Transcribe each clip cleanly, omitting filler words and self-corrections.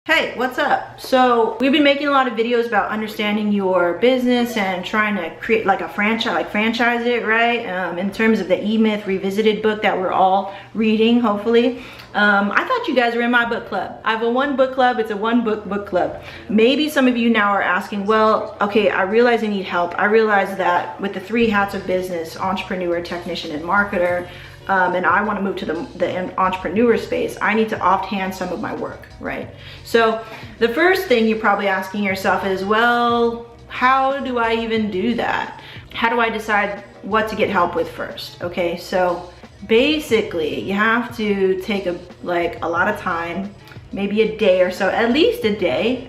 Hey, what's up? So we've been making a lot of videos about understanding your business and trying to create like a franchise it, right? In terms of the E-Myth Revisited book that we're all reading, hopefully. I thought you guys were in my book club. I have a one book club. It's a one book club. Maybe some of you now are asking, well, okay, I realize I need help. I realize that with the 3 hats of business, entrepreneur, technician, and marketer, and I want to move to the entrepreneur space, I need to offhand some of my work, right? So the first thing you're probably asking yourself is, well, how do I even do that? How do I decide what to get help with first? Okay, so basically you have to take a lot of time, maybe a day or so, at least a day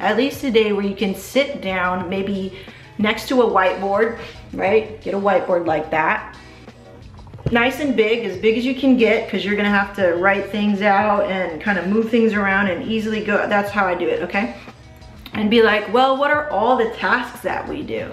where you can sit down, maybe next to a whiteboard, right? Get a whiteboard like that. Nice and big, as big as you can get, because you're gonna have to write things out and kind of move things around and easily go. That's how I do it, okay? And be like, well, what are all the tasks that we do?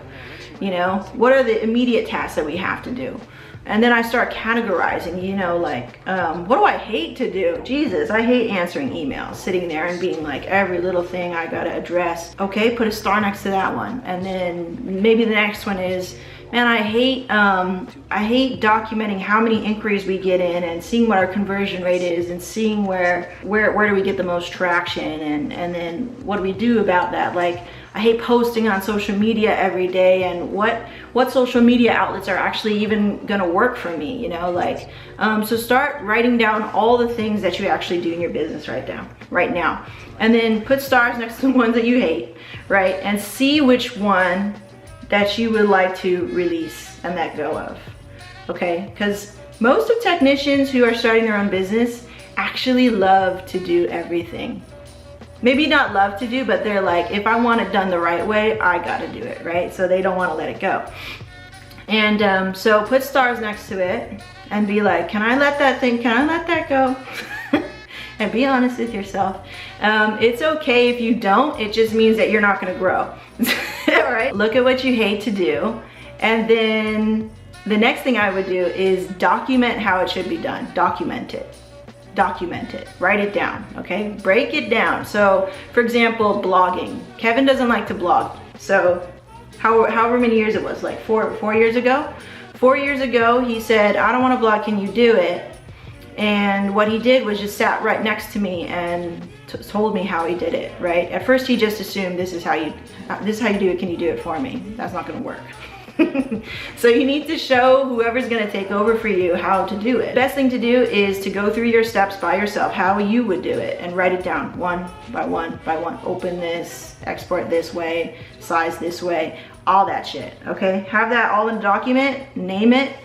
You know, what are the immediate tasks that we have to do? And then I start categorizing, you know, like, what do I hate to do? Jesus, I hate answering emails, sitting there and being like, every little thing I gotta address. Okay, put a star next to that one. And then maybe the next one is, man, I hate documenting how many inquiries we get in and seeing what our conversion rate is and seeing where do we get the most traction, and then what do we do about that? Like, I hate posting on social media every day, and what social media outlets are actually even gonna work for me, you know? Like, so start writing down all the things that you actually do in your business right now. And then put stars next to the ones that you hate, right? And see which one that you would like to release and let go of, okay? Because most of technicians who are starting their own business actually love to do everything. Maybe not love to do, but they're like, if I want it done the right way, I gotta do it, right? So they don't wanna let it go. And so put stars next to it and be like, can I let that go? And be honest with yourself. It's okay if you don't, it just means that you're not gonna grow. All right, look at what you hate to do. And then the next thing I would do is document how it should be done. Document it, write it down, okay? Break it down. So for example, blogging. Kevin doesn't like to blog. So however many years it was, like four years ago? 4 years ago, he said, I don't wanna blog, can you do it? And what he did was just sat right next to me and told me how he did it, right? At first he just assumed this is how you do it, can you do it for me? That's not gonna work. So you need to show whoever's gonna take over for you how to do it. The best thing to do is to go through your steps by yourself, how you would do it, and write it down one by one by one. Open this, export this way, size this way, all that shit, okay? Have that all in a document, name it,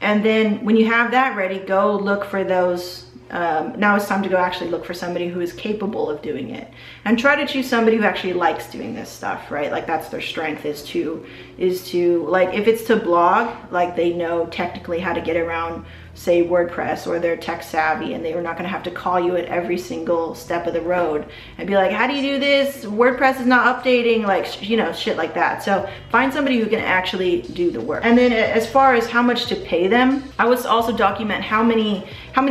and then when you have that ready, go look for those. Now it's time to go actually look for somebody who is capable of doing it, and try to choose somebody who actually likes doing this stuff, right? Like that's their strength, is to like, if it's to blog, like they know technically how to get around, say WordPress, or they're tech savvy and they are not going to have to call you at every single step of the road and be like, how do you do this? WordPress is not updating, like, you know, shit like that. So find somebody who can actually do the work. And then as far as how much to pay them, I would also document how many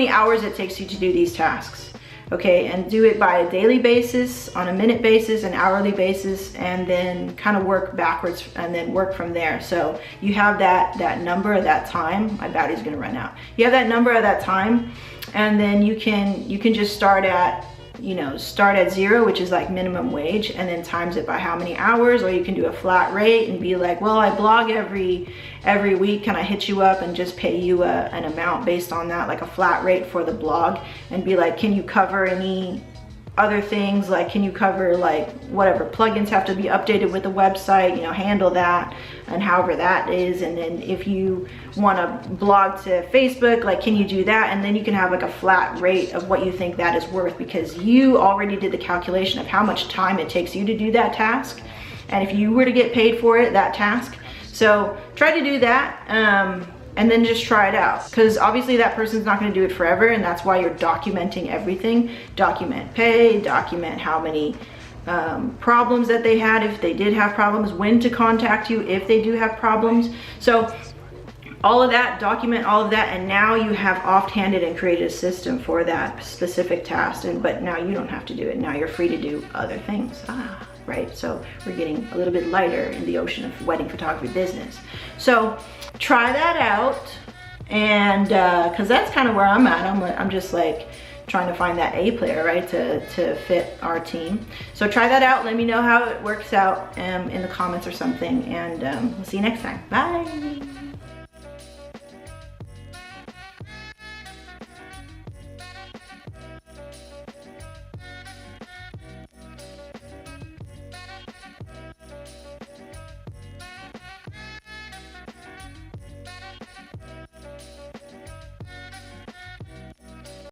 hours it takes you to do these tasks. Okay, and do it by a daily basis, on a minute basis, an hourly basis, and then kind of work backwards and then work from there. So you have that number of that time. My battery's gonna run out. You have that number of that time, and then you can just start at 0, which is like minimum wage, and then times it by how many hours, or you can do a flat rate and be like, well, I blog every week, can I hit you up and just pay you an amount based on that, like a flat rate for the blog, and be like, can you cover any other things, like can you cover like whatever plugins have to be updated with the website, you know, handle that, and however that is. And then if you want to blog to Facebook, like can you do that? And then you can have like a flat rate of what you think that is worth, because you already did the calculation of how much time it takes you to do that task, and if you were to get paid for it, that task. So try to do that, and then just try it out, because obviously that person's not going to do it forever, and that's why you're documenting everything. Document pay, document how many problems that they had, if they did have problems, when to contact you if they do have problems. So all of that, document all of that, and now you have offhanded and created a system for that specific task. But now you don't have to do it. Now you're free to do other things. Right? So we're getting a little bit lighter in the ocean of wedding photography business. So try that out, and because that's kind of where I'm at. I'm just like trying to find that A player, right, to fit our team. So try that out. Let me know how it works out in the comments or something, and we'll see you next time. Bye.